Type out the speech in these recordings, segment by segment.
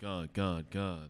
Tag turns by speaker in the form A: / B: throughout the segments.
A: God.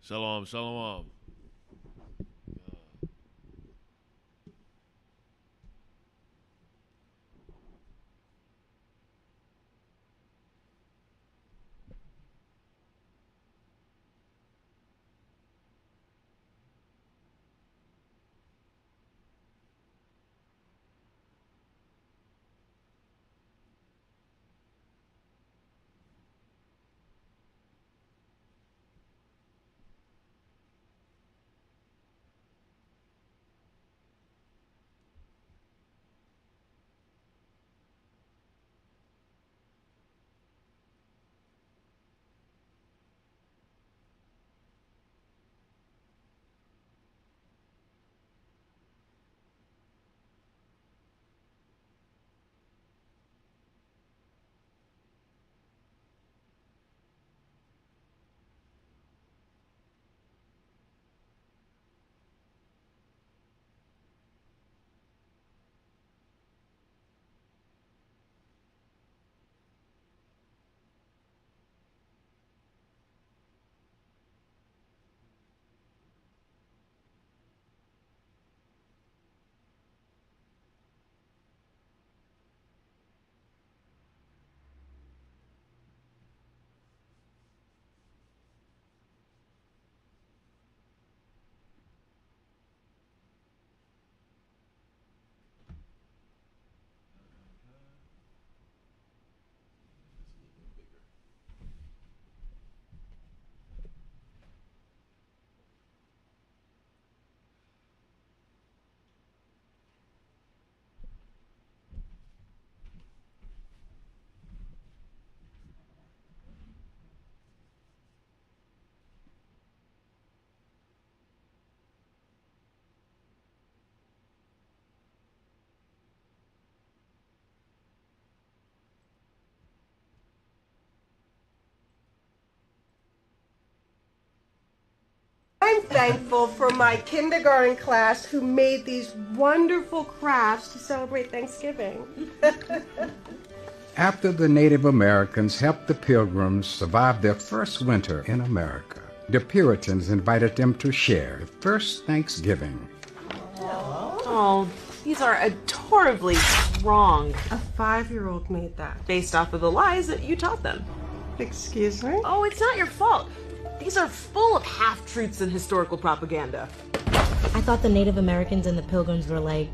A: Shalom.
B: I'm thankful for my kindergarten class who made these wonderful crafts to celebrate Thanksgiving.
C: After the Native Americans helped the Pilgrims survive their first winter in America, the Puritans invited them to share the first Thanksgiving.
D: Oh, these are adorably wrong.
B: A 5-year-old made that.
D: Based off of the lies that you taught them.
B: Excuse me?
D: Oh, it's not your fault. These are full of half-truths and historical propaganda.
E: I thought the Native Americans and the Pilgrims were like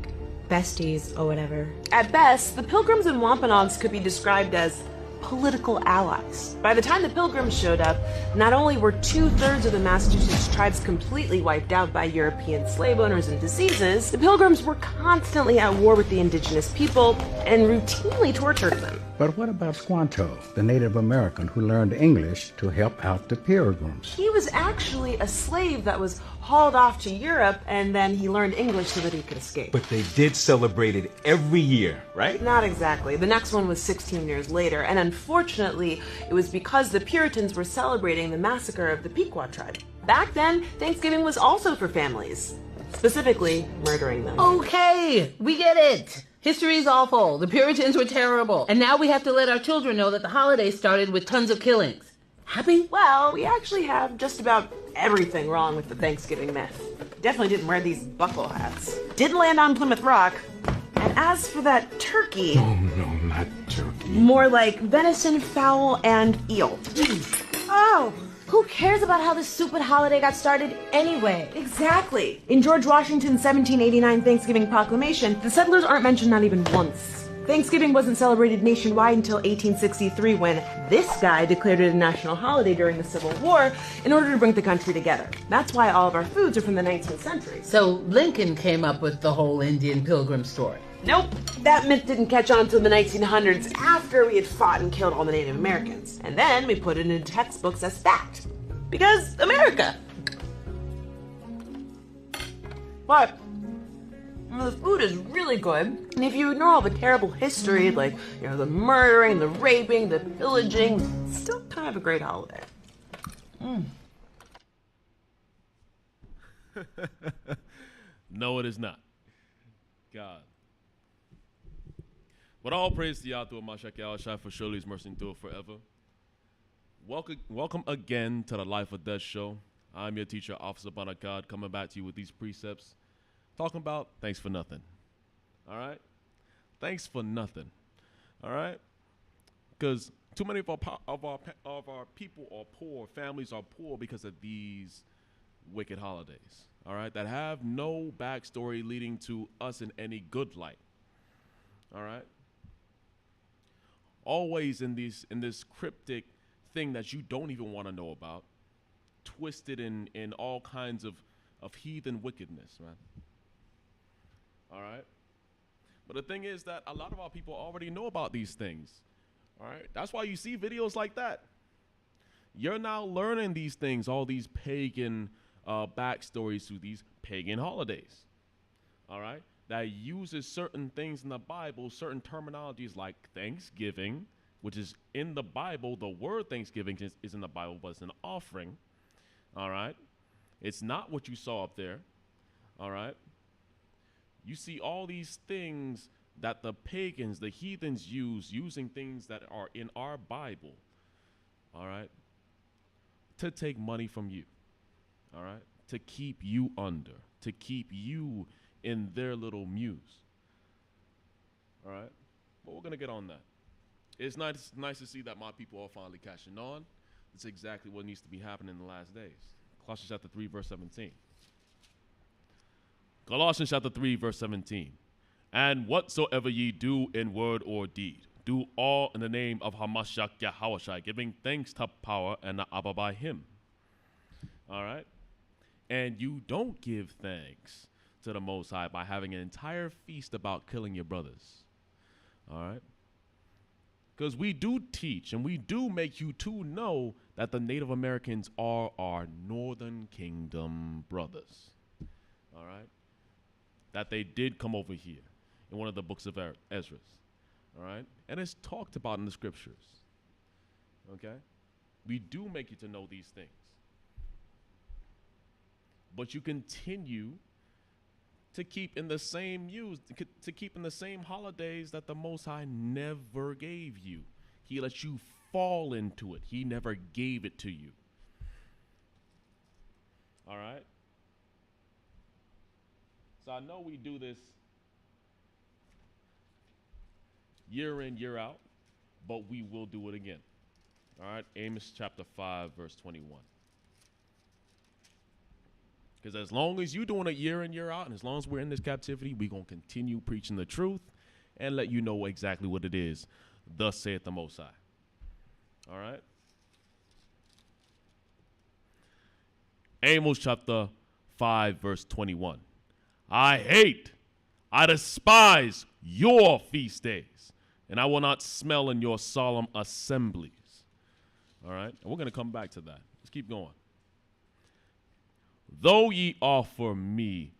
E: besties or whatever.
D: At best, the Pilgrims and Wampanoags could be described as political allies. By the time the Pilgrims showed up, not only were 2/3 of the Massachusetts tribes completely wiped out by European slave owners and diseases, the Pilgrims were constantly at war with the indigenous people and routinely tortured them.
C: But what about Squanto, the Native American who learned English to help out the Pilgrims?
D: He was actually a slave that was hauled off to Europe, and then he learned English so that he could escape.
A: But they did celebrate it every year, right?
D: Not exactly. The next one was 16 years later, and unfortunately, it was because the Puritans were celebrating the massacre of the Pequot tribe. Back then, Thanksgiving was also for families, specifically murdering them.
F: Okay, we get it. History is awful. The Puritans were terrible. And now we have to let our children know that the holiday started with tons of killings. Happy?
D: Well, we actually have just about everything wrong with the Thanksgiving myth. Definitely didn't wear these buckle hats. Didn't land on Plymouth Rock. And as for that turkey...
A: Oh, no, not turkey.
D: More like venison, fowl, and eel.
E: Oh, who cares about how this stupid holiday got started anyway?
D: Exactly. In George Washington's 1789 Thanksgiving Proclamation, the settlers aren't mentioned not even once. Thanksgiving wasn't celebrated nationwide until 1863 when this guy declared it a national holiday during the Civil War in order to bring the country together. That's why all of our foods are from the 19th century.
F: So Lincoln came up with the whole Indian Pilgrim story.
D: Nope, that myth didn't catch on until the 1900s after we had fought and killed all the Native Americans. And then we put it in textbooks as fact. Because America. But the food is really good, and if you ignore all the terrible history, like, the murdering, the raping, the pillaging, it's still kind of a great holiday.
G: No, it is not. God. But all praise to Yah through Mashiach Yahushua, for surely his mercy endure forever. Welcome again to the Life or Death Show. I'm your teacher, Officer Banakad, coming back to you with these precepts, talking about thanks for nothing. All right? Thanks for nothing. All right? Because too many of our people are poor, families are poor because of these wicked holidays. All right? That have no backstory leading to us in any good light. All right? Always in this cryptic thing that you don't even want to know about, twisted in all kinds of heathen wickedness, man. All right? But the thing is that a lot of our people already know about these things. All right? That's why you see videos like that. You're now learning these things, all these pagan backstories to these pagan holidays. All right? That uses certain things in the Bible, certain terminologies like Thanksgiving, which is in the Bible. The word Thanksgiving is in the Bible, but it's an offering. All right? It's not what you saw up there. All right? You see all these things that the pagans, the heathens using things that are in our Bible, all right, to take money from you, all right, to keep you under, to keep you in their little muse. All right? But we're going to get on that. It's nice to see that my people are finally catching on. That's exactly what needs to be happening in the last days. Colossians chapter 3, verse 17. Colossians chapter 3, verse 17. And whatsoever ye do in word or deed, do all in the name of Hamashiach Yahushua, giving thanks to power and the Abba by him. All right? And you don't give thanks to the Most High by having an entire feast about killing your brothers. All right? Because we do teach and we do make you to know that the Native Americans are our Northern Kingdom brothers. All right? That they did come over here in one of the books of Ezra. All right? And it's talked about in the scriptures. Okay? We do make you to know these things. But you continue to keep in the same to keep in the same holidays that the Most High never gave you. He let you fall into it. He never gave it to you. All right? So I know we do this year in, year out, but we will do it again. All right? Amos chapter 5, verse 21. Because as long as you're doing it year in, year out, and as long as we're in this captivity, we're going to continue preaching the truth and let you know exactly what it is. Thus saith the Most High. All right? Amos chapter 5, verse 21. I despise your feast days. and I will not smell in your solemn assemblies. All right? And we're going to come back to that. Let's keep going. Though ye offer me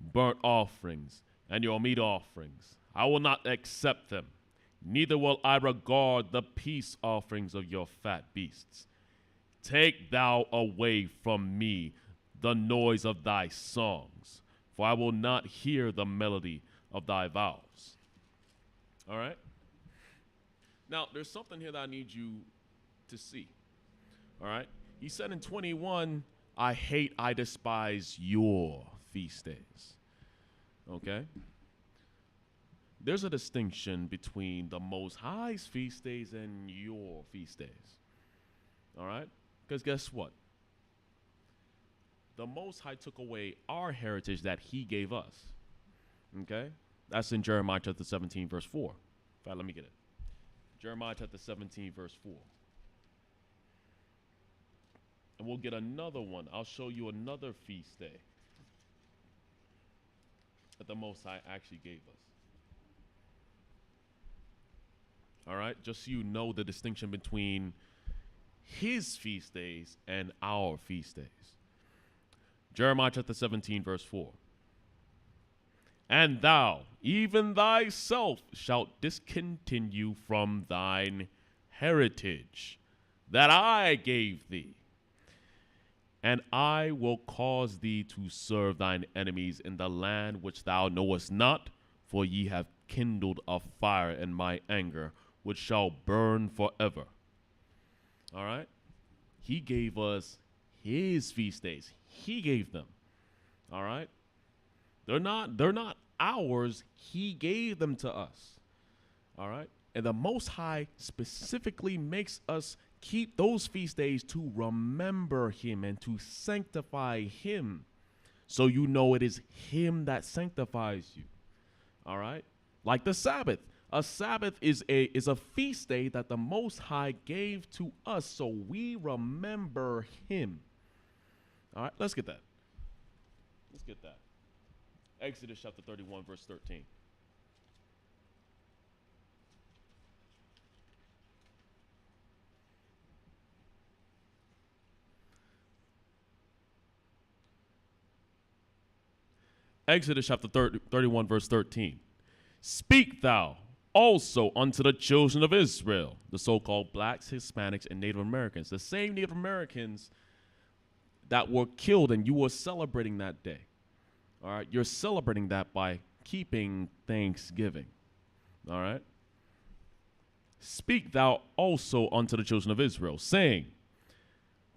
G: burnt offerings and your meat offerings, I will not accept them, neither will I regard the peace offerings of your fat beasts. Take thou away from me the noise of thy songs, for I will not hear the melody of thy vows. All right? Now, there's something here that I need you to see. All right? He said in 21, I hate, I despise your feast days. Okay? There's a distinction between the Most High's feast days and your feast days. All right? Because guess what? The Most High took away our heritage that he gave us. Okay? That's in Jeremiah chapter 17, verse 4. In fact, let me get it. Jeremiah chapter 17, verse 4. And we'll get another one. I'll show you another feast day that the Most High actually gave us. All right? Just so you know the distinction between his feast days and our feast days. Jeremiah chapter 17, verse 4. And thou, even thyself, shalt discontinue from thine heritage that I gave thee. And I will cause thee to serve thine enemies in the land which thou knowest not, for ye have kindled a fire in my anger, which shall burn forever. All right? He gave us his feast days. He gave them. All right? They're not ours. He gave them to us. All right? And the Most High specifically makes us keep those feast days to remember him and to sanctify him. So you know it is him that sanctifies you. All right? Like the Sabbath. A Sabbath is a feast day that the Most High gave to us so we remember him. All right? Let's get that. Let's get that. Exodus chapter 31, verse 13. Exodus chapter 31, verse 13. Speak thou also unto the children of Israel, the so-called blacks, Hispanics, and Native Americans, the same Native Americans that were killed and you were celebrating that day. All right, you're celebrating that by keeping Thanksgiving. All right. Speak thou also unto the children of Israel, saying,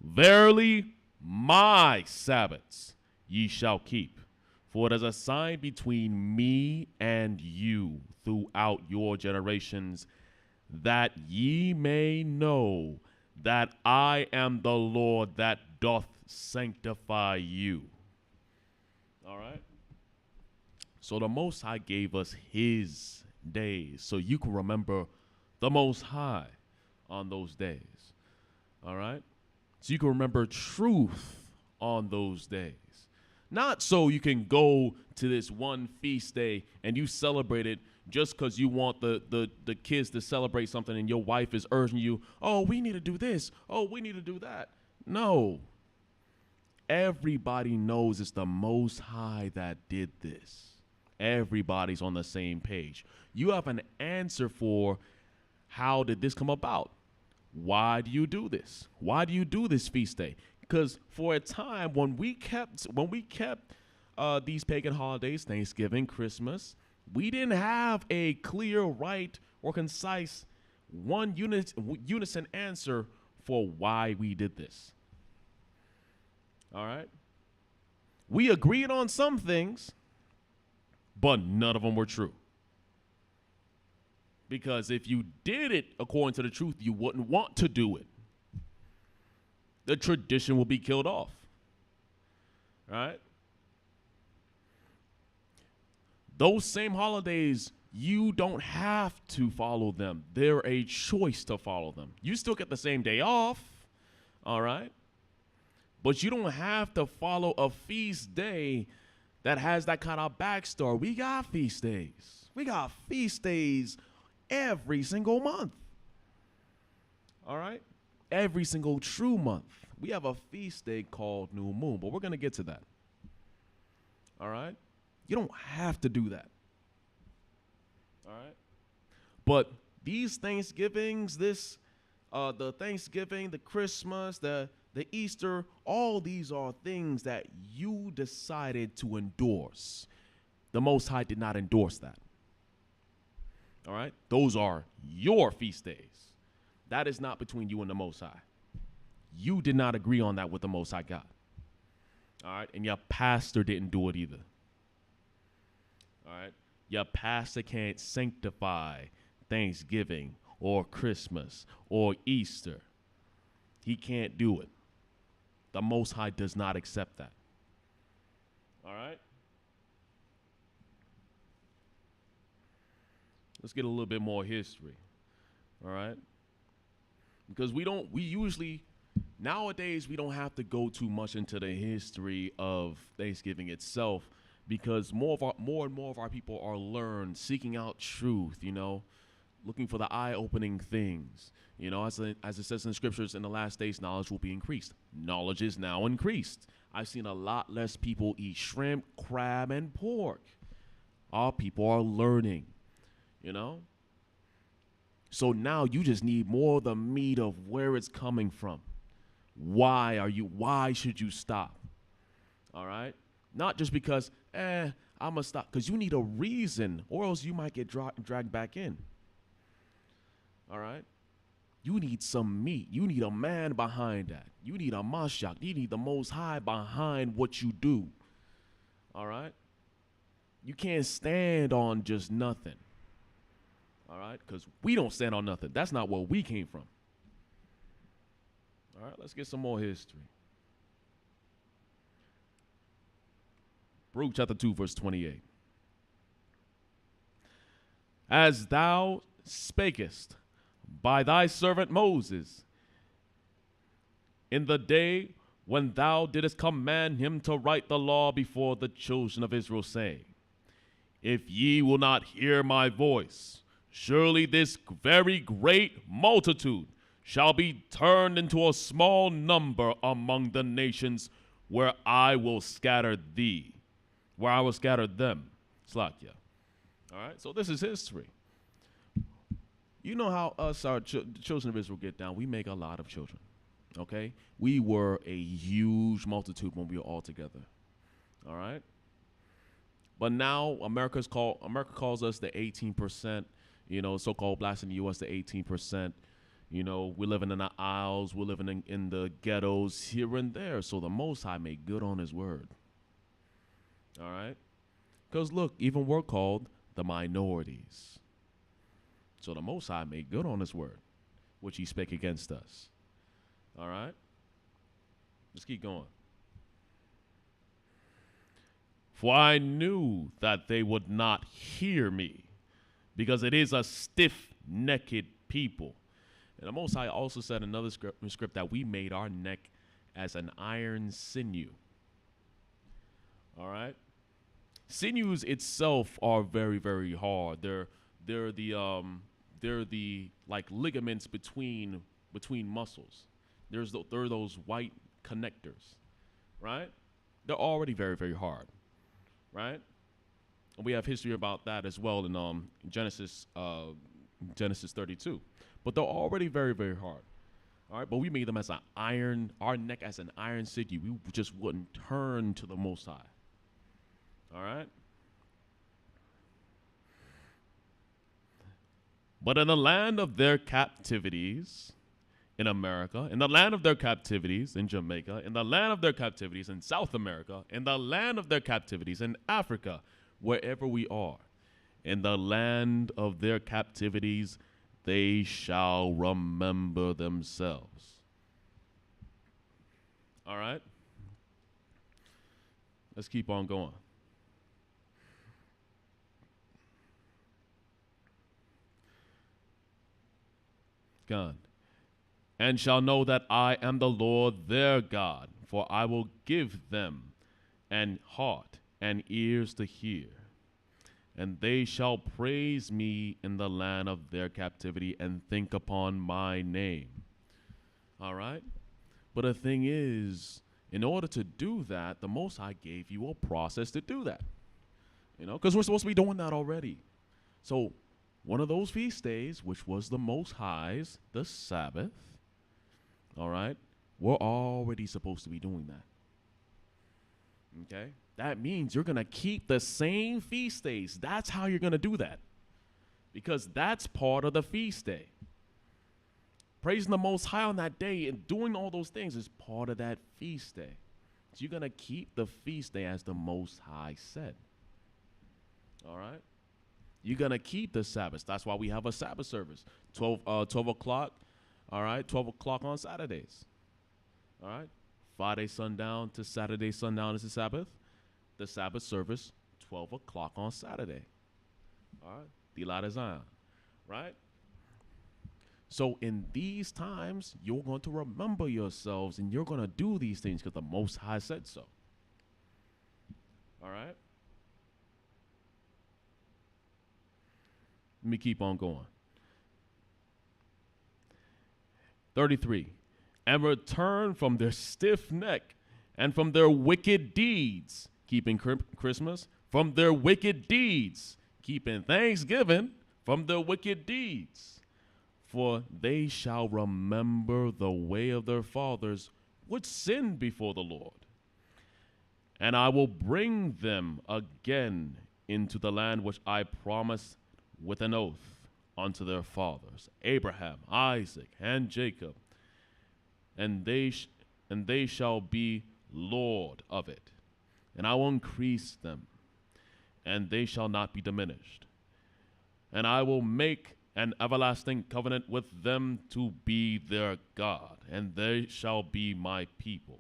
G: Verily my Sabbaths ye shall keep, for it is a sign between me and you throughout your generations, that ye may know that I am the Lord that doth sanctify you. All right? So the Most High gave us his days so you can remember the Most High on those days. All right? So you can remember truth on those days. Not so you can go to this one feast day and you celebrate it just because you want the kids to celebrate something and your wife is urging you, oh, we need to do this. Oh, we need to do that. No. Everybody knows it's the Most High that did this. Everybody's on the same page. You have an answer for how did this come about? Why do you do this? Why do you do this feast day? Because for a time when we kept these pagan holidays, Thanksgiving, Christmas, we didn't have a clear, right, or concise unison answer for why we did this. All right? We agreed on some things, but none of them were true. Because if you did it according to the truth, you wouldn't want to do it. The tradition will be killed off. All right? Those same holidays, you don't have to follow them. They're a choice to follow them. You still get the same day off, all right? But you don't have to follow a feast day that has that kind of backstory. We got feast days. We got feast days every single month. All right? Every single true month. We have a feast day called New Moon, but we're going to get to that. All right? You don't have to do that. All right? But these Thanksgivings, the Thanksgiving, the Christmas, the Easter, all these are things that you decided to endorse. The Most High did not endorse that. All right? Those are your feast days. That is not between you and the Most High. You did not agree on that with the Most High God. All right? And your pastor didn't do it either. All right? Your pastor can't sanctify Thanksgiving or Christmas or Easter. He can't do it. The Most High does not accept that. All right? Let's get a little bit more history. All right? Because nowadays we don't have to go too much into the history of Thanksgiving itself, because more and more of our people are seeking out truth, looking for the eye-opening things. As it says in the scriptures, in the last days, knowledge will be increased. Knowledge is now increased. I've seen a lot less people eat shrimp, crab, and pork. Our people are learning, So now you just need more of the meat of where it's coming from. Why should you stop? All right? Not just because, I'm going to stop. Because you need a reason, or else you might get dragged back in. All right? You need some meat. You need a man behind that. You need a Mashiach. You need the Most High behind what you do. All right? You can't stand on just nothing. All right? Because we don't stand on nothing. That's not where we came from. All right, let's get some more history. Baruch chapter 2, verse 28. As thou spakest by thy servant Moses in the day when thou didst command him to write the law before the children of Israel, saying, if ye will not hear my voice, surely this very great multitude shall be turned into a small number among the nations where I will scatter thee, where I will scatter them. Slakia. All right, so this is history. You know how our children of Israel get down. We make a lot of children, okay? We were a huge multitude when we were all together, all right? But now America calls us the 18%, so-called blacks in the U.S., the 18%. We're living in the aisles, we're living in the ghettos here and there, so the Most High made good on his word. All right? Because look, even we're called the minorities. So the Most High made good on his word, which he spake against us. All right? Let's keep going. For I knew that they would not hear me, because it is a stiff-necked people. And the Most High also said in another script that we made our neck as an iron sinew. All right? Sinews itself are very, very hard. They're the like ligaments between muscles. There are those white connectors, right? They're already very, very hard, right? And we have history about that as well in Genesis 32. But they're already very, very hard. All right, but we made them as our neck as an iron sinew. We just wouldn't turn to the Most High. All right? But in the land of their captivities in America, in the land of their captivities in Jamaica, in the land of their captivities in South America, in the land of their captivities in Africa, wherever we are, in the land of their captivities, they shall remember themselves. All right? Let's keep on going. God. And shall know that I am the Lord their God, for I will give them an heart and ears to hear, and they shall praise me in the land of their captivity and think upon my name. All right? But the thing is, in order to do that, the Most High gave you a process to do that. You know, because we're supposed to be doing that already. So one of those feast days, which was the Most High's, the Sabbath, all right, we're already supposed to be doing that. Okay? That means you're going to keep the same feast days. That's how you're going to do that. Because that's part of the feast day. Praising the Most High on that day and doing all those things is part of that feast day. So you're going to keep the feast day as the Most High said. All right? You're going to keep the Sabbath. That's why we have a Sabbath service. 12 o'clock. All right? 12 o'clock on Saturdays. All right? Friday sundown to Saturday sundown is the Sabbath. The Sabbath service, 12 o'clock on Saturday. All right? Delight of Zion. Right? So in these times, you're going to remember yourselves and you're going to do these things because the Most High said so. All right? Let me keep on going. 33. And return from their stiff neck and from their wicked deeds, keeping Christmas, from their wicked deeds, keeping Thanksgiving from their wicked deeds. For they shall remember the way of their fathers, which sinned before the Lord. And I will bring them again into the land which I promised with an oath unto their fathers, Abraham, Isaac, and Jacob. And they shall be Lord of it. And I will increase them, and they shall not be diminished. And I will make an everlasting covenant with them to be their God, and they shall be my people.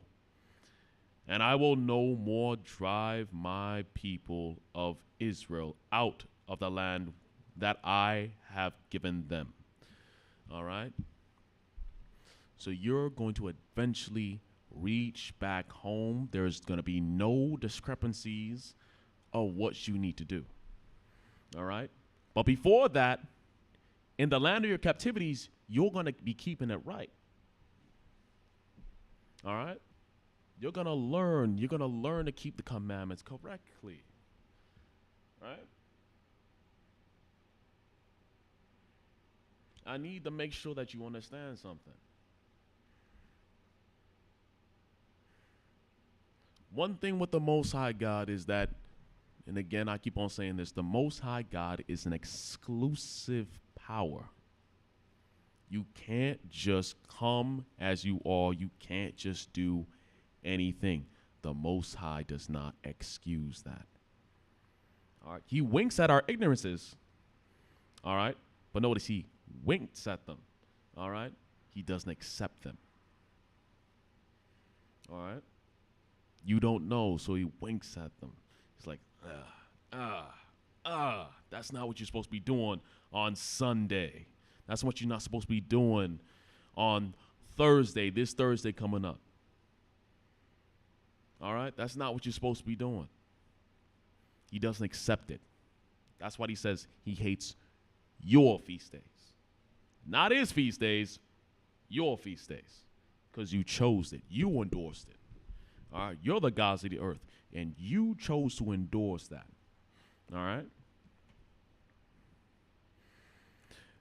G: And I will no more drive my people of Israel out of the land that I have given them. All right? So you're going to eventually reach back home. There's going to be no discrepancies of what you need to do. All right? But before that, in the land of your captivities, you're going to be keeping it right. All right? You're going to learn. You're going to learn to keep the commandments correctly. Right? I need to make sure that you understand something. One thing with the Most High God is that, and again, I keep on saying this, the Most High God is an exclusive power. You can't just come as you are. You can't just do anything. The Most High does not excuse that. All right. He winks at our ignorances. All right. But notice he winks at them. All right. He doesn't accept them. All right. You don't know, so he winks at them. He's like, that's not what you're supposed to be doing on Sunday. That's what you're not supposed to be doing on Thursday, this Thursday coming up. All right? That's not what you're supposed to be doing. He doesn't accept it. That's why he says he hates your feast days. Not his feast days, your feast days. Because you chose it. You endorsed it. All right? You're the gods of the earth, and you chose to endorse that. All right?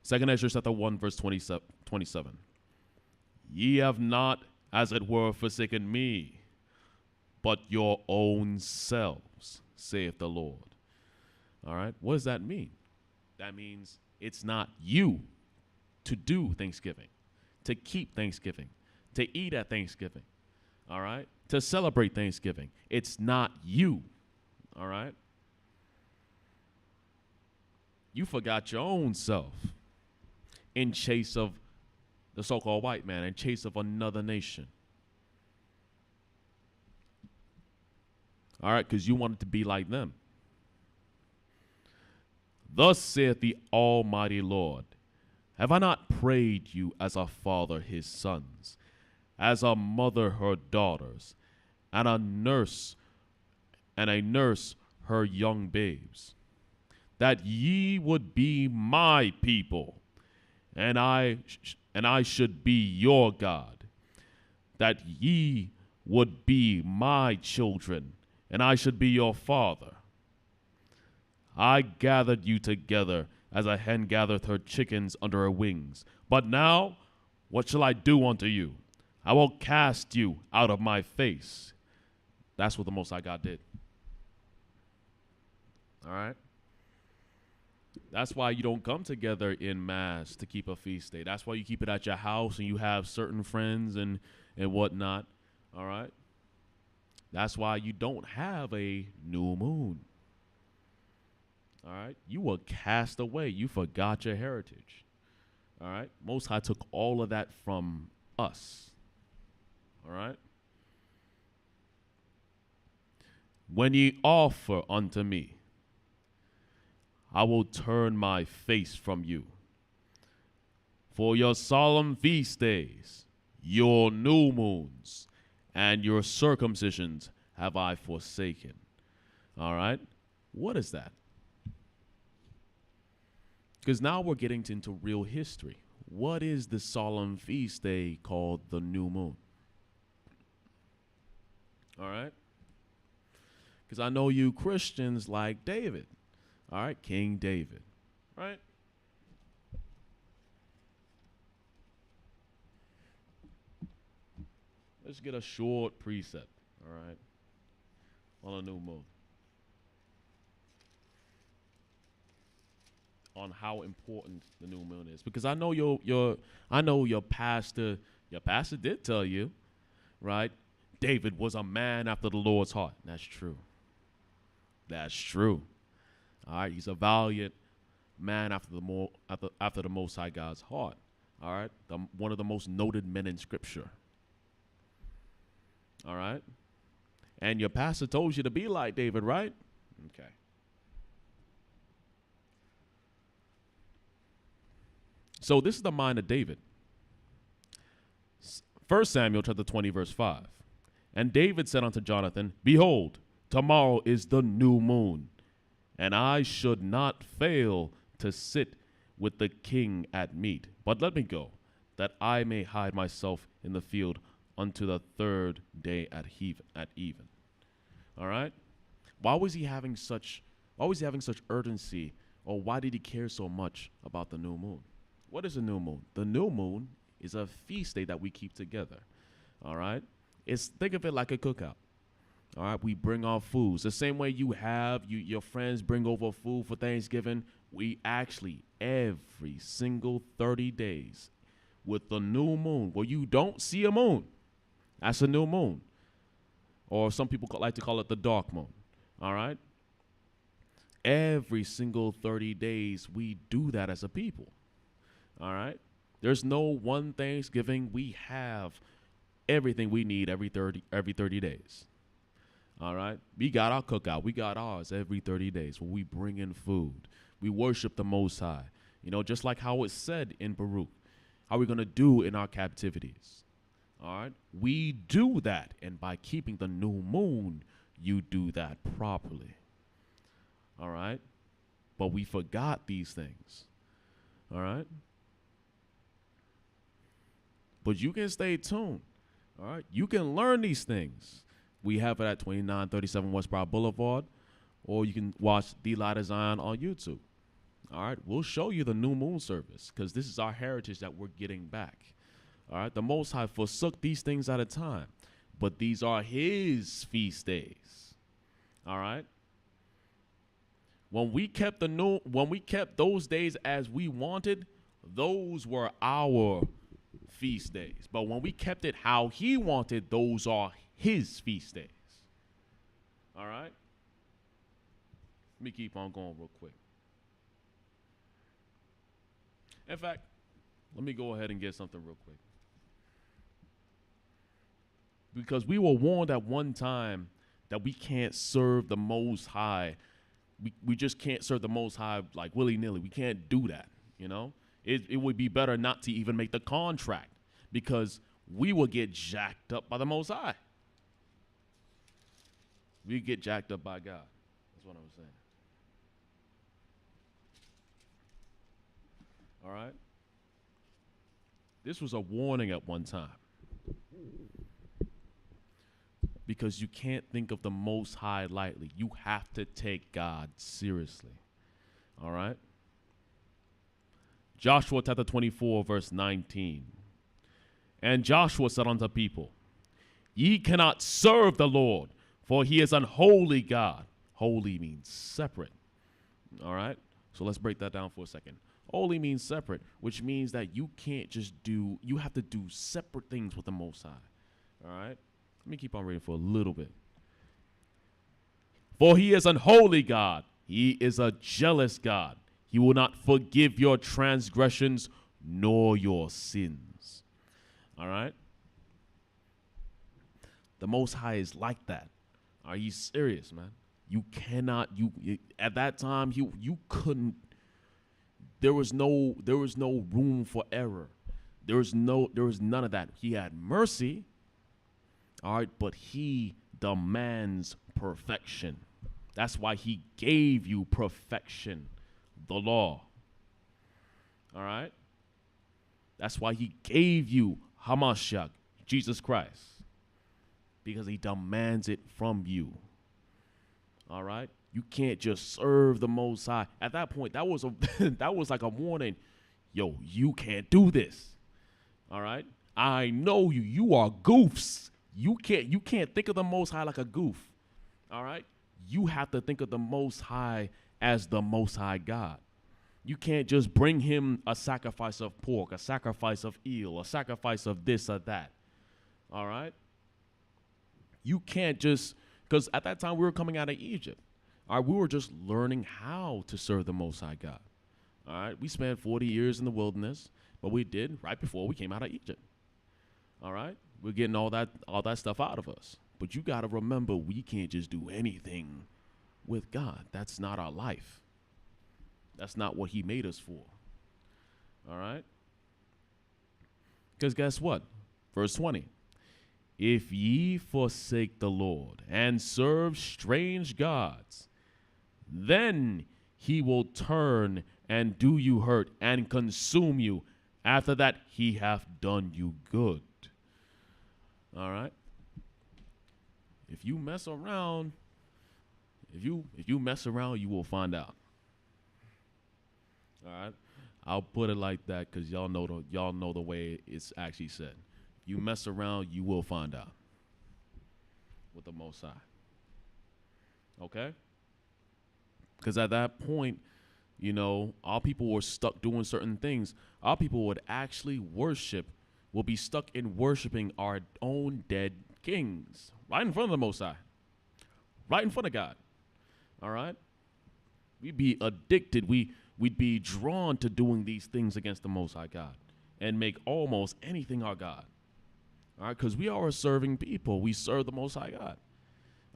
G: 2 Ezra chapter 1, verse 27. Ye have not, as it were, forsaken me, but your own selves, saith the Lord. All right? What does that mean? That means it's not you to do Thanksgiving, to keep Thanksgiving, to eat at Thanksgiving. All right? To celebrate Thanksgiving. It's not you. All right? You forgot your own self in chase of the so-called white man, in chase of another nation. All right? Because you wanted to be like them. Thus saith the Almighty Lord, have I not prayed you as a father his sons, as a mother her daughters, and a nurse her young babes? that ye would be my people, and I should be your God, that ye would be my children, and I should be your father. I gathered you together as a hen gathereth her chickens under her wings. But now, what shall I do unto you? I will cast you out of my face. That's what the Most High God did. All right? That's why you don't come together in mass to keep a feast day. That's why you keep it at your house and you have certain friends and whatnot. All right? That's why you don't have a new moon. All right? You were cast away. You forgot your heritage. All right? Most High took all of that from us. All right? When ye offer unto me, I will turn my face from you. For your solemn feast days, your new moons, and your circumcisions have I forsaken. All right? What is that? Because now we're getting into real history. What is the solemn feast day called the new moon? All right? Because I know you Christians like David. All right, King David, right? Let's get a short precept, all right, on a new moon. On how important the new moon is. Because I know your pastor did tell you, right? David was a man after the Lord's heart. That's true. That's true. All right, he's a valiant man after the Most High God's heart. All right, one of the most noted men in Scripture. All right, and your pastor told you to be like David, right? Okay. So this is the mind of David. 1 Samuel chapter 20, verse 5. And David said unto Jonathan, Behold, tomorrow is the new moon, and I should not fail to sit with the king at meat. But let me go, that I may hide myself in the field unto the third day at even. All right? Why was he having such urgency, or why did he care so much about the new moon? What is a new moon? The new moon is a feast day that we keep together. All right? Think of it like a cookout. All right, we bring our foods. The same way your friends bring over food for Thanksgiving, we actually, every single 30 days, with the new moon, where you don't see a moon, that's a new moon. Or some people like to call it the dark moon. All right? Every single 30 days, we do that as a people. All right? There's no one Thanksgiving. We have everything we need every 30 days. All right? We got our cookout. We got ours every 30 days where we bring in food. We worship the Most High. You know, just like how it's said in Baruch. How are we going to do in our captivities? All right? We do that. And by keeping the new moon, you do that properly. All right? But we forgot these things. All right? But you can stay tuned. All right? You can learn these things. We have it at 2937 West Broad Boulevard, or you can watch The Light of Zion on YouTube. All right? We'll show you the new moon service because this is our heritage that we're getting back. All right? The Most High forsook these things at a time, but these are his feast days. All right? When we kept those days as we wanted, those were our feast days. But when we kept it how he wanted, those are his feast days. All right? Let me keep on going real quick. In fact, let me go ahead and get something real quick. Because we were warned at one time that we can't serve the Most High. We just can't serve the Most High like willy-nilly. We can't do that, you know? It would be better not to even make the contract because we will get jacked up by the Most High. We get jacked up by God. That's what I'm saying. All right? This was a warning at one time. Because you can't think of the Most High lightly. You have to take God seriously. All right? Joshua chapter 24, verse 19. And Joshua said unto the people, Ye cannot serve the Lord, for he is an holy God. Holy means separate. All right? So let's break that down for a second. Holy means separate, which means that you can't just do, you have to do separate things with the Most High. All right? Let me keep on reading for a little bit. For he is an holy God. He is a jealous God. He will not forgive your transgressions nor your sins. All right? The Most High is like that. Are you serious, man? You cannot, at that time, you couldn't, there was no room for error. There was none of that. He had mercy, all right, but he demands perfection. That's why he gave you perfection, the law. All right? That's why he gave you Hamashiach, Jesus Christ, because he demands it from you. All right? You can't just serve the Most High. At that point, that was that was like a warning. Yo, you can't do this. All right? I know you. You are goofs. You can't think of the Most High like a goof. All right? You have to think of the Most High as the Most High God. You can't just bring him a sacrifice of pork, a sacrifice of eel, a sacrifice of this or that. All right? You can't just, because at that time we were coming out of Egypt. All right, we were just learning how to serve the Most High God. All right, we spent 40 years in the wilderness, but we did right before we came out of Egypt. All right, we're getting all that stuff out of us. But you got to remember, we can't just do anything with God. That's not our life. That's not what he made us for. All right? Because guess what? Verse 20. If ye forsake the Lord and serve strange gods, then he will turn and do you hurt and consume you. After that, he hath done you good. All right? If you mess around, if you mess around, you will find out. All right? I'll put it like that because y'all know the way it's actually said. If you mess around, you will find out with the Most High. Okay? Because at that point, you know, our people were stuck doing certain things. Our people would actually will be stuck in worshiping our own dead kings right in front of the Most High, right in front of God. All right? We'd be addicted. We'd be drawn to doing these things against the Most High God and make almost anything our God. All right? Because we are a serving people. We serve the Most High God.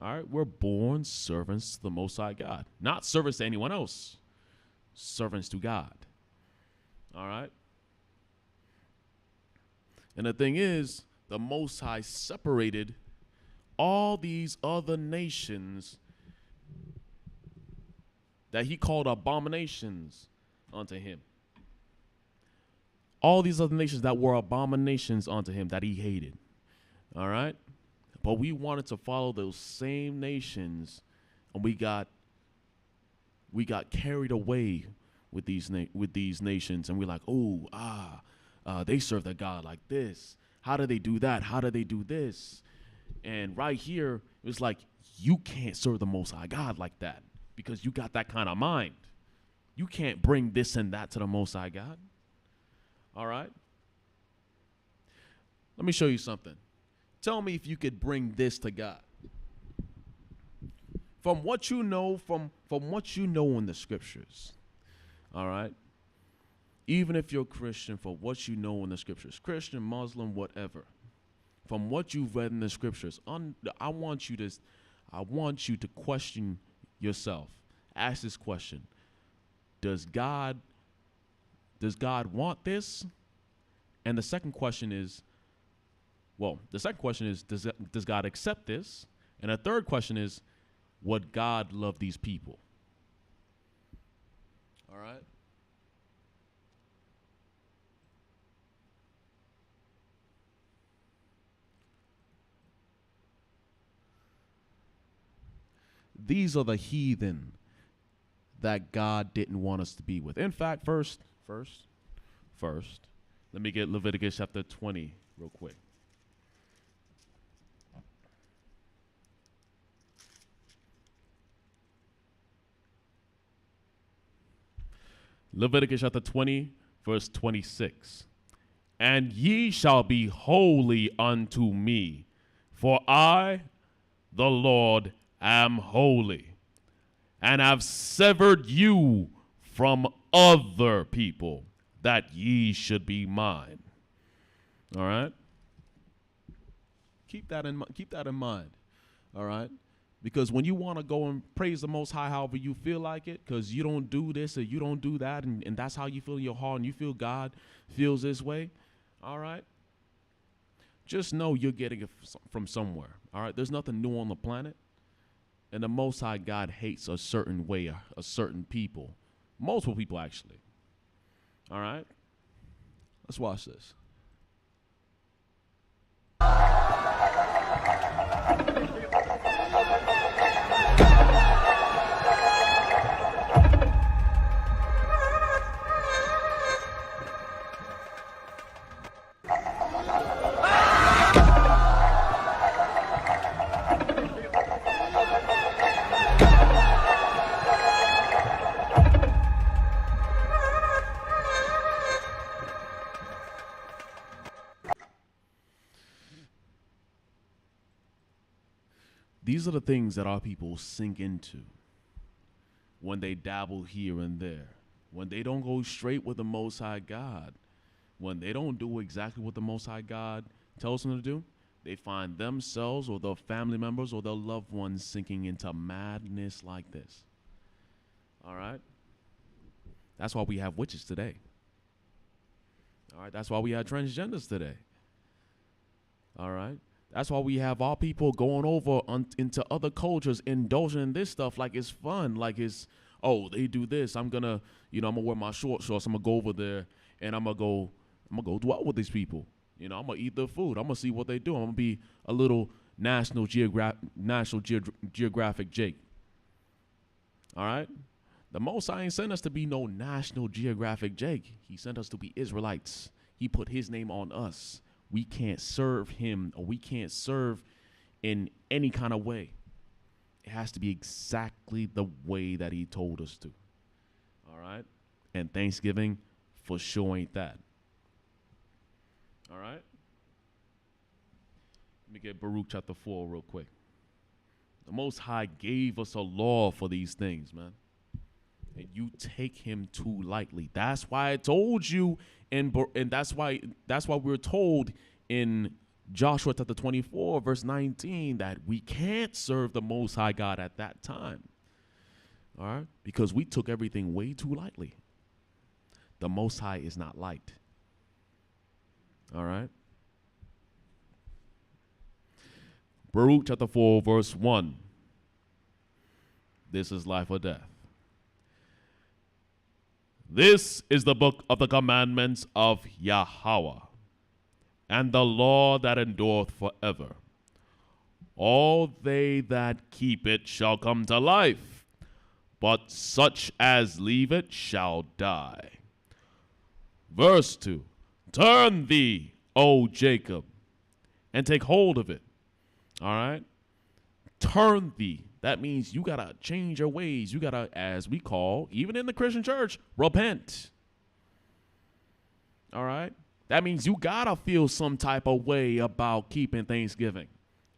G: All right? We're born servants to the Most High God. Not servants to anyone else. Servants to God. All right? And the thing is, the Most High separated all these other nations that he called abominations unto him. All these other nations that were abominations unto him that he hated. All right? But we wanted to follow those same nations, and we got carried away with these nations, and we're like, they serve their God like this. How do they do that? How do they do this? And right here, it's like, you can't serve the Most High God like that because you got that kind of mind. You can't bring this and that to the Most High God. All right? Let me show you something. Tell me if you could bring this to God. From what you know, from what you know in the scriptures. All right? Even if you're Christian, for what you know in the scriptures, Christian, Muslim, whatever, from what you've read in the scriptures, I want you to question yourself. Ask this question: Does God want this? And the second question is, does God accept this? And the third question is, would God love these people? All right. these are the heathen that God didn't want us to be with. In fact, first, let me get Leviticus chapter 20 real quick. Leviticus chapter 20, verse 26. And ye shall be holy unto me, for I, the Lord, am holy, and have severed you from other people, that ye should be mine. All right? Keep that in mind. All right? Because when you want to go and praise the Most High however you feel like it, because you don't do this or you don't do that, and that's how you feel in your heart, and you feel God feels this way, all right? Just know you're getting it from somewhere, all right? There's nothing new on the planet. And the Most High God hates a certain way, a certain people. Multiple people, actually. All right? Let's watch this. These are the things that our people sink into when they dabble here and there, when they don't go straight with the Most High God, when they don't do exactly what the Most High God tells them to do. They find themselves or their family members or their loved ones sinking into madness like this. All right? That's why we have witches today. All right? That's why we have transgenders today. All right? That's why we have our people going over into other cultures, indulging in this stuff like it's fun, like it's, oh, they do this. I'm going to wear my shorts. I'm going to go over there and I'm going to go dwell with these people. I'm going to eat their food. I'm going to see what they do. I'm going to be a little National Geographic Jake. All right? The Most High ain't sent us to be no National Geographic Jake. He sent us to be Israelites. He put his name on us. We can't serve him, or we can't serve in any kind of way. It has to be exactly the way that he told us to. All right? And Thanksgiving for sure ain't that. All right? Let me get Baruch chapter 4 real quick. The Most High gave us a law for these things, man. And you take him too lightly. That's why I told you, and that's why we're told in Joshua chapter 24, verse 19, that we can't serve the Most High God at that time. All right? Because we took everything way too lightly. The Most High is not light. All right? Baruch chapter 4, verse 1. This is life or death. This is the book of the commandments of Yahweh, and the law that endureth forever. All they that keep it shall come to life, but such as leave it shall die. Verse 2. Turn thee, O Jacob, and take hold of it. All right? Turn thee. That means you got to change your ways. You got to, as we call, even in the Christian church, repent. All right? That means you got to feel some type of way about keeping Thanksgiving,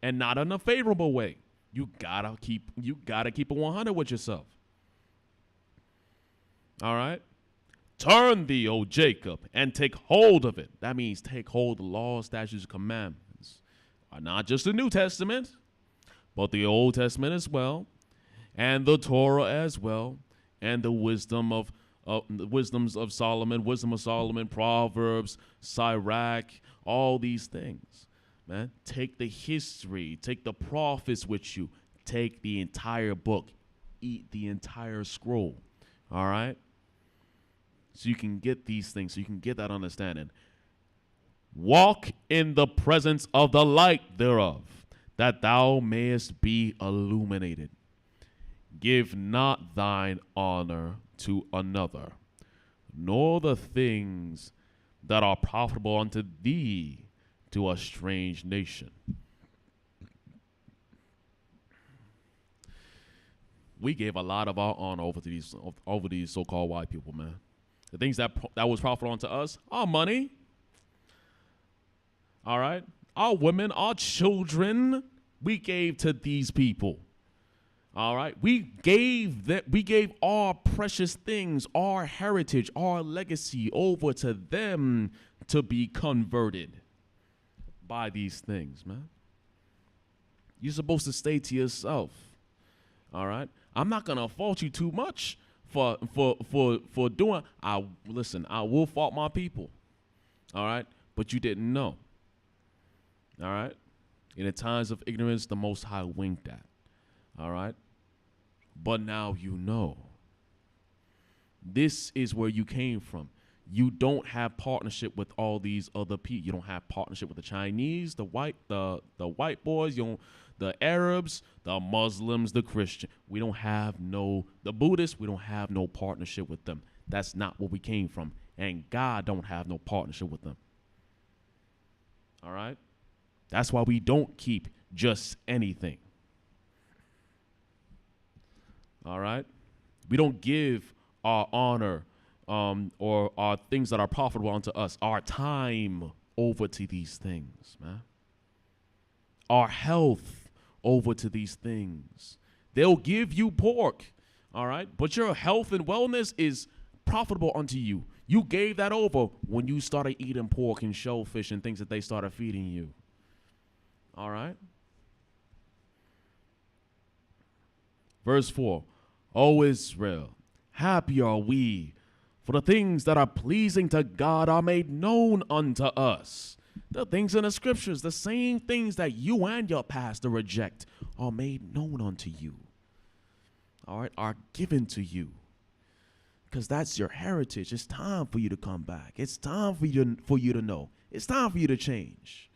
G: and not in a favorable way. You got to keep it 100 with yourself. All right? Turn thee, O Jacob, and take hold of it. That means take hold of the laws, statutes, and commandments. Not just the New Testament, but the Old Testament as well, and the Torah as well, and the wisdoms of Solomon, Proverbs, Sirach, all these things. Man, take the history, take the prophets with you, take the entire book, eat the entire scroll. All right? So you can get these things, so you can get that understanding. Walk in the presence of the light thereof, that thou mayest be illuminated. Give not thine honor to another, nor the things that are profitable unto thee to a strange nation. We gave a lot of our honor over these so-called white people, man. The things that was profitable unto us, our money, all right, our women, our children, we gave to these people. All right, we gave our precious things, our heritage, our legacy over to them to be converted by these things, man. You're supposed to stay to yourself. All right, I'm not gonna fault you too much for doing. I will fault my people. All right, but you didn't know. All right, in the times of ignorance, the Most High winked at. All right. But now you know. This is where you came from. You don't have partnership with all these other people. You don't have partnership with the Chinese, the white boys, the Arabs, the Muslims, the Christian. We don't have the Buddhists. We don't have no partnership with them. That's not where we came from. And God don't have no partnership with them. All right? That's why we don't keep just anything. All right? We don't give our honor or our things that are profitable unto us, our time over to these things, man. Our health over to these things. They'll give you pork, all right? But your health and wellness is profitable unto you. You gave that over when you started eating pork and shellfish and things that they started feeding you. All right? Verse 4. O Israel, happy are we, for the things that are pleasing to God are made known unto us. The things in the scriptures, the same things that you and your pastor reject, are made known unto you. All right, are given to you. Because that's your heritage. It's time for you to come back. It's time for you to know. It's time for you to change.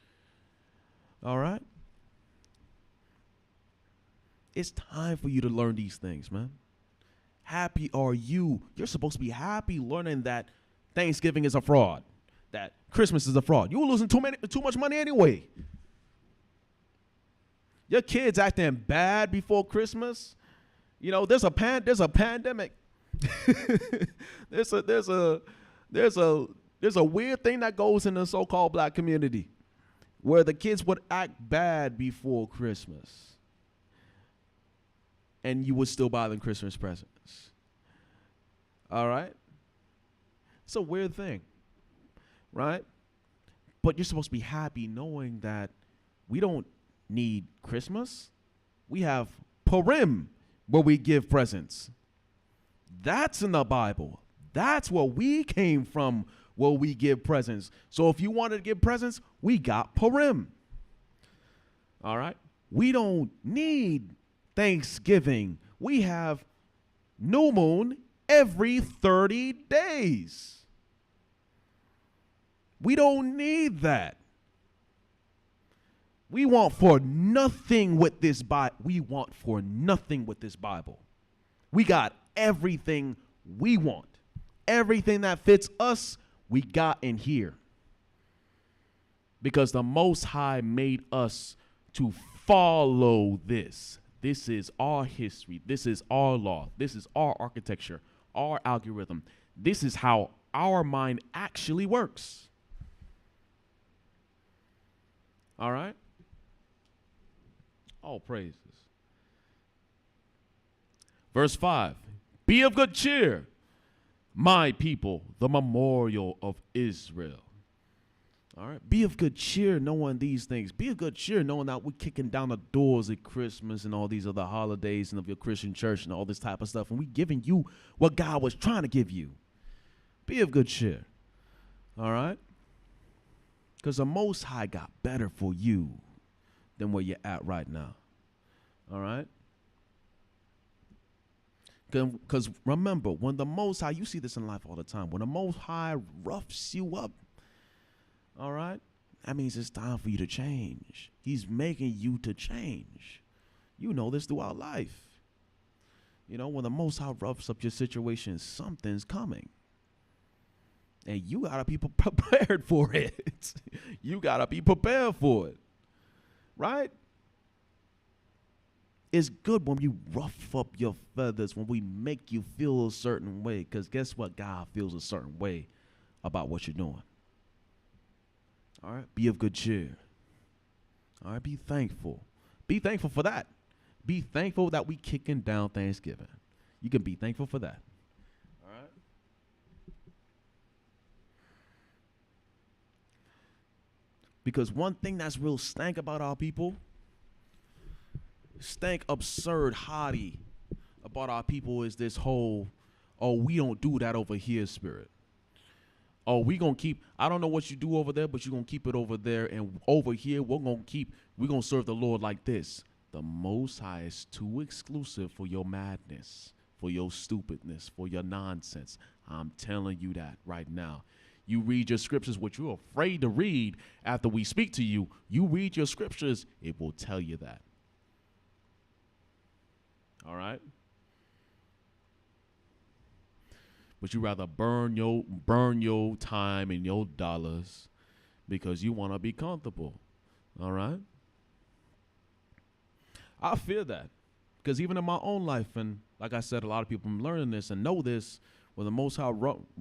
G: All right? It's time for you to learn these things, man. Happy are you. You're supposed to be happy learning that Thanksgiving is a fraud, that Christmas is a fraud. You were losing too much money anyway. Your kids acting bad before Christmas. You know, there's a pandemic. there's a weird thing that goes in the so-called black community where the kids would act bad before Christmas. And you would still buy them Christmas presents. All right? It's a weird thing, right? But you're supposed to be happy knowing that we don't need Christmas. We have Purim, where we give presents. That's in the Bible. That's where we came from, where we give presents. So if you wanted to give presents, we got Purim. All right? We don't need Thanksgiving. We have new moon every 30 days. We don't need that. We want for nothing with this Bible. We want for nothing with this Bible. We got everything we want. Everything that fits us, we got in here. Because the Most High made us to follow this. This is our history. This is our law. This is our architecture, our algorithm. This is how our mind actually works. All right? All praises. Verse 5. Be of good cheer, my people, the memorial of Israel. All right. Be of good cheer knowing these things. Be of good cheer knowing that we're kicking down the doors at Christmas and all these other holidays and of your Christian church and all this type of stuff. And we're giving you what God was trying to give you. Be of good cheer. All right. Because the Most High got better for you than where you're at right now. All right. Because remember, when the Most High, you see this in life all the time, when the Most High roughs you up, all right, that means it's time for you to change. He's making you to change. You know this throughout life. You know, when the Most High roughs up your situation, something's coming. And you got to be prepared for it. You got to be prepared for it. Right? It's good when you rough up your feathers, when we make you feel a certain way. Because guess what? God feels a certain way about what you're doing. All right? Be of good cheer. All right? Be thankful. Be thankful for that. Be thankful that we kicking down Thanksgiving. You can be thankful for that. All right? Because one thing that's real stank about our people, stank, absurd, haughty about our people is this whole, oh, we don't do that over here spirit. Oh, we gonna keep, I don't know what you do over there, but you're gonna keep it over there, and over here we're gonna serve the Lord like this. The Most High is too exclusive for your madness, for your stupidness, for your nonsense. I'm telling you that right now. You read your scriptures, what you're afraid to read after we speak to you. You read your scriptures, it will tell you that. All right? But you rather burn your time and your dollars because you want to be comfortable. All right? I fear that. Because even in my own life, and like I said, a lot of people are learning this and know this, when the Most High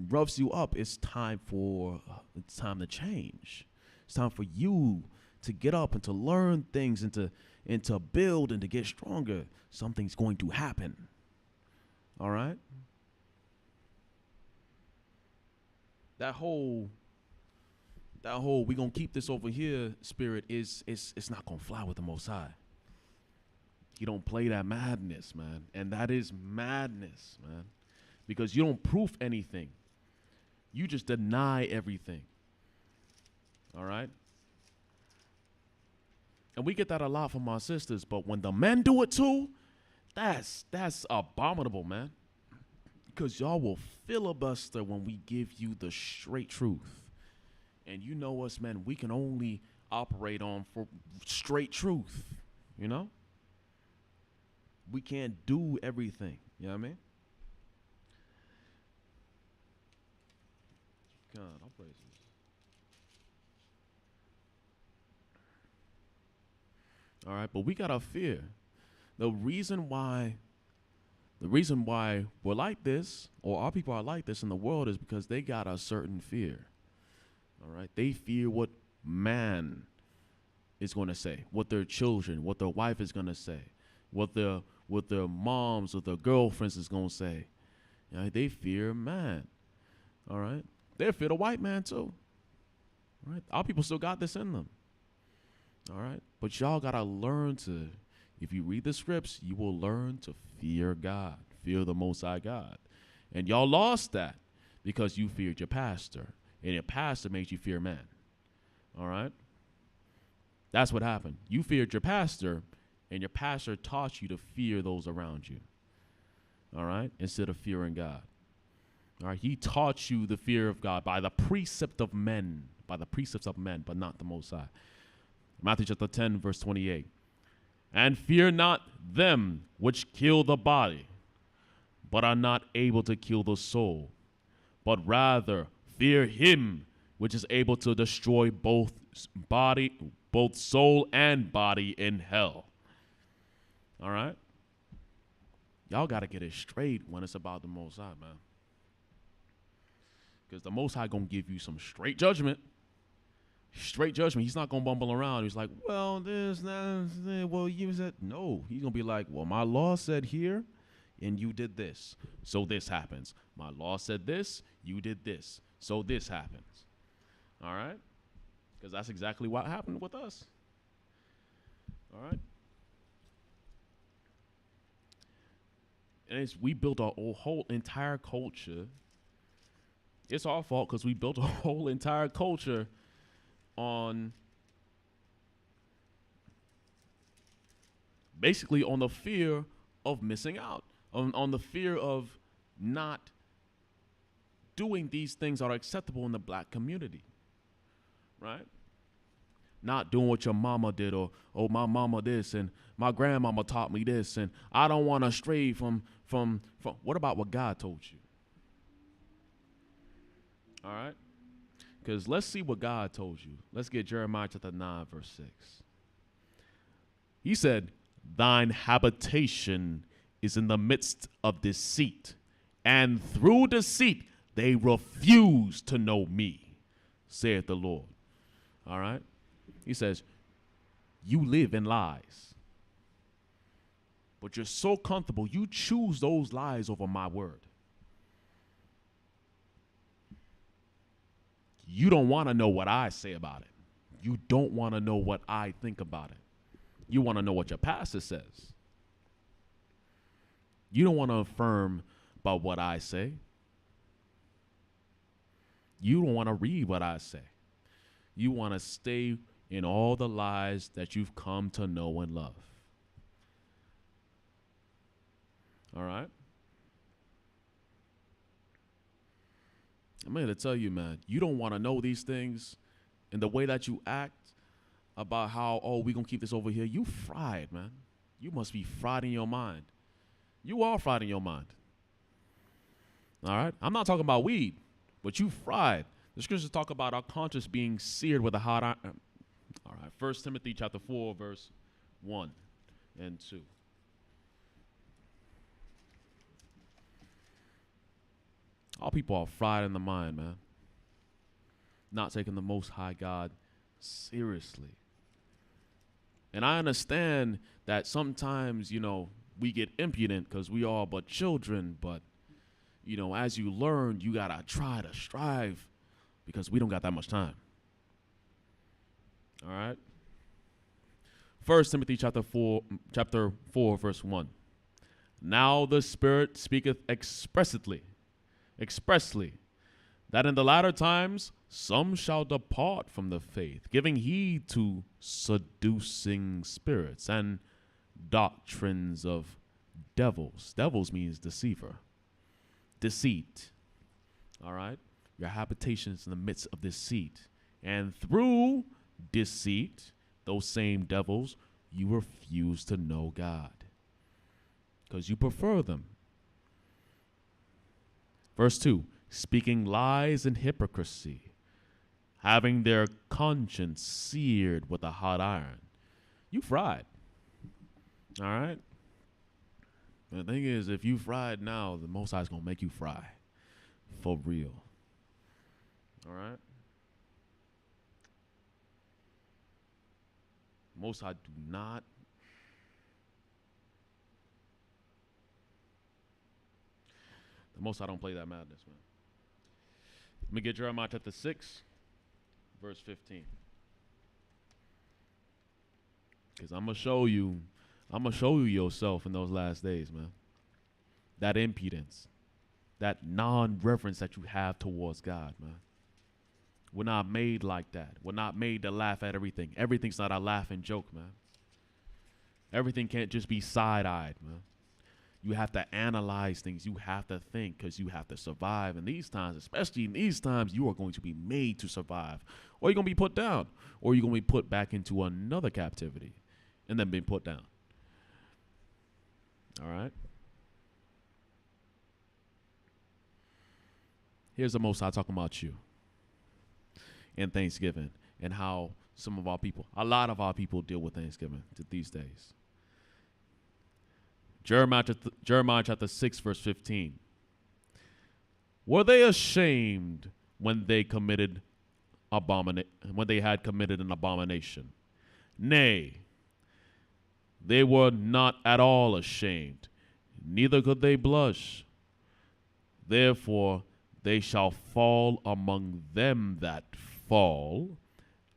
G: roughs you up, it's time to change. It's time for you to get up and to learn things and to build and to get stronger. Something's going to happen. All right? That whole we gonna keep this over here spirit it's not gonna fly with the Most High. You don't play that madness, man. And that is madness, man. Because you don't proof anything. You just deny everything. All right? And we get that a lot from our sisters, but when the men do it too, that's abominable, man. Because y'all will filibuster when we give you the straight truth. And you know us, man, we can only operate on for straight truth, you know? We can't do everything, you know what I mean? God, I'll praise this. All right, but we gotta fear. The reason why we're like this, or our people are like this in the world, is because they got a certain fear. All right, they fear what man is going to say, what their children, what their wife is going to say, what their moms or their girlfriends is going to say. You know, they fear man. All right, they fear the white man too. All right, our people still got this in them. All right, but y'all gotta learn to. If you read the scripts, you will learn to fear God, fear the Most High God. And y'all lost that because you feared your pastor, and your pastor made you fear man. All right? That's what happened. You feared your pastor, and your pastor taught you to fear those around you. All right? Instead of fearing God. All right? He taught you the fear of God by the precept of men, but not the Most High. Matthew chapter 10, verse 28. And fear not them which kill the body, but are not able to kill the soul, but rather fear him which is able to destroy both soul and body in hell. All right? Y'all got to get it straight when it's about the Most High, man. Because the Most High going to give you some straight judgment. Straight judgment. He's not going to bumble around. He's like, well, this, that, well, you said. No. He's going to be like, well, my law said here, and you did this. So this happens. My law said this, you did this. So this happens. All right? Because that's exactly what happened with us. All right? And we built a whole entire culture. It's our fault because we built a whole entire culture on basically on the fear of missing out, on the fear of not doing these things that are acceptable in the black community, right? not doing what your mama did, or oh, my mama this and my grandmama taught me this, and I don't want to stray from. What about what God told you? All right? Because let's see what God told you. Let's get Jeremiah chapter 9, verse 6. He said, thine habitation is in the midst of deceit, and through deceit they refuse to know me, saith the Lord. All right? He says, you live in lies, but you're so comfortable, you choose those lies over my word. You don't want to know what I say about it. You don't want to know what I think about it. You want to know what your pastor says. You don't want to affirm about what I say. You don't want to read what I say. You want to stay in all the lies that you've come to know and love. All right? I'm here to tell you, man, you don't want to know these things, and the way that you act about how, oh, we're going to keep this over here. You fried, man. You must be fried in your mind. You are fried in your mind. All right? I'm not talking about weed, but you fried. The scriptures talk about our conscience being seared with a hot iron. All right, 1 Timothy chapter 4, verse 1 and 2. All people are fried in the mind, man. Not taking the Most High God seriously. And I understand that sometimes, we get impudent because we are but children. But, as you learn, you got to try to strive because we don't got that much time. All right? 1 Timothy chapter 4, verse 1. Now the Spirit speaketh expressly, that in the latter times some shall depart from the faith, giving heed to seducing spirits and doctrines of devils. Devils means deceiver. Deceit. All right? Your habitation is in the midst of deceit. And through deceit, those same devils, you refuse to know God because you prefer them. Verse 2, speaking lies and hypocrisy, having their conscience seared with a hot iron. You fried. All right? The thing is, if you fried now, the Most High is going to make you fry. For real. All right? Most High do not. The Most High don't play that madness, man. Let me get Jeremiah chapter 6, verse 15. Because I'm going to show you yourself in those last days, man. That impudence, that non-reverence that you have towards God, man. We're not made like that. We're not made to laugh at everything. Everything's not a laughing joke, man. Everything can't just be side-eyed, man. You have to analyze things. You have to think because you have to survive. In these times, especially in these times, you are going to be made to survive. Or you're going to be put down. Or you're going to be put back into another captivity and then being put down. All right? Here's the Most High talking about you and Thanksgiving and how some of our people, a lot of our people deal with Thanksgiving these days. Jeremiah chapter 6, verse 15. Were they ashamed when they had committed an abomination? Nay, they were not at all ashamed, neither could they blush. Therefore, they shall fall among them that fall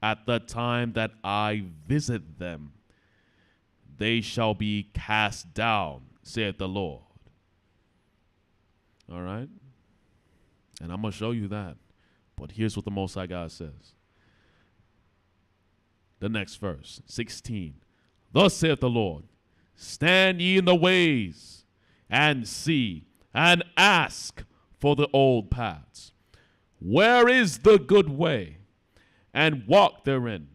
G: at the time that I visit them. They shall be cast down, saith the Lord. All right? And I'm going to show you that. But here's what the Most High God says. The next verse, 16. Thus saith the Lord, stand ye in the ways, and see, and ask for the old paths. Where is the good way? And walk therein,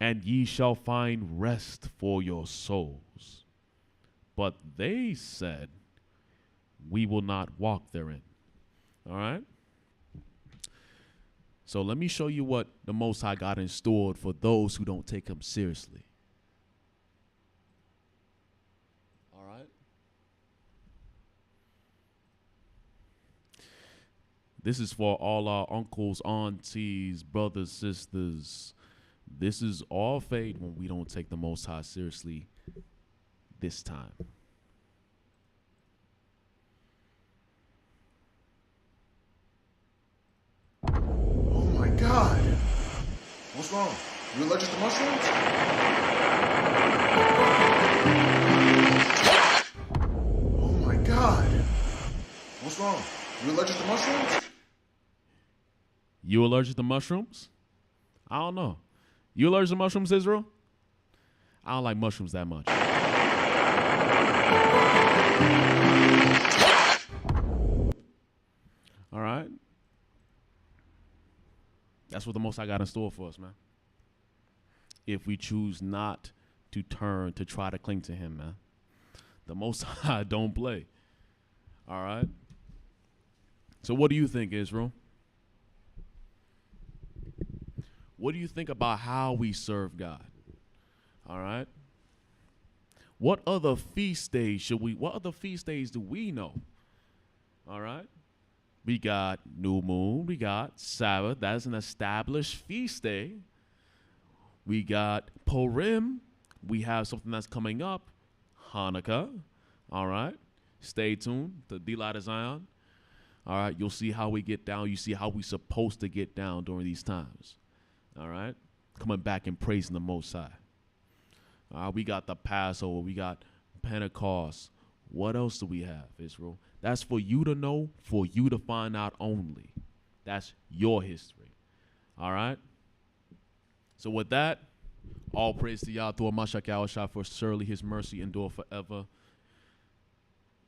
G: and ye shall find rest for your souls. But they said, we will not walk therein. All right? So let me show you what the Most High got in store for those who don't take him seriously. All right? This is for all our uncles, aunties, brothers, sisters. This is all fade when we don't take the Most High seriously this time.
H: Oh my God. What's wrong? You allergic to mushrooms? Oh my God. What's wrong? You allergic to mushrooms?
G: You allergic to mushrooms? I don't know. You allergic to mushrooms, Israel? I don't like mushrooms that much. All right. That's what the Most High got in store for us, man. If we choose not to turn to try to cling to him, man. The Most High don't play. All right. So what do you think, Israel? What do you think about how we serve God? All right. What other feast days what other feast days do we know? All right. We got New Moon. We got Sabbath. That's an established feast day. We got Purim. We have something that's coming up. Hanukkah. All right. Stay tuned to D-Light of Zion. All right. You'll see how we get down. You see how we're supposed to get down during these times. All right. Coming back and praising the Most High. We got the Passover. We got Pentecost. What else do we have, Israel? That's for you to know, for you to find out only. That's your history. All right? So with that, all praise to Yah through Mashiach Yahushua, for surely his mercy endure forever.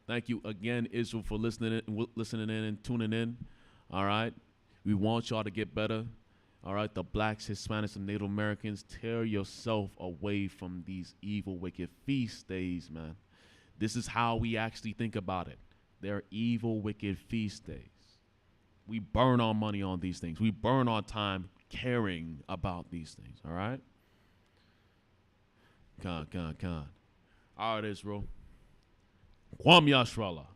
G: Thank you again, Israel, for listening in and tuning in. All right? We want y'all to get better. All right? The blacks, Hispanics, and Native Americans, tear yourself away from these evil, wicked feast days, man. This is how we actually think about it. They're evil, wicked feast days. We burn our money on these things. We burn our time caring about these things, all right? All right, Israel. Kwam Yashrallah.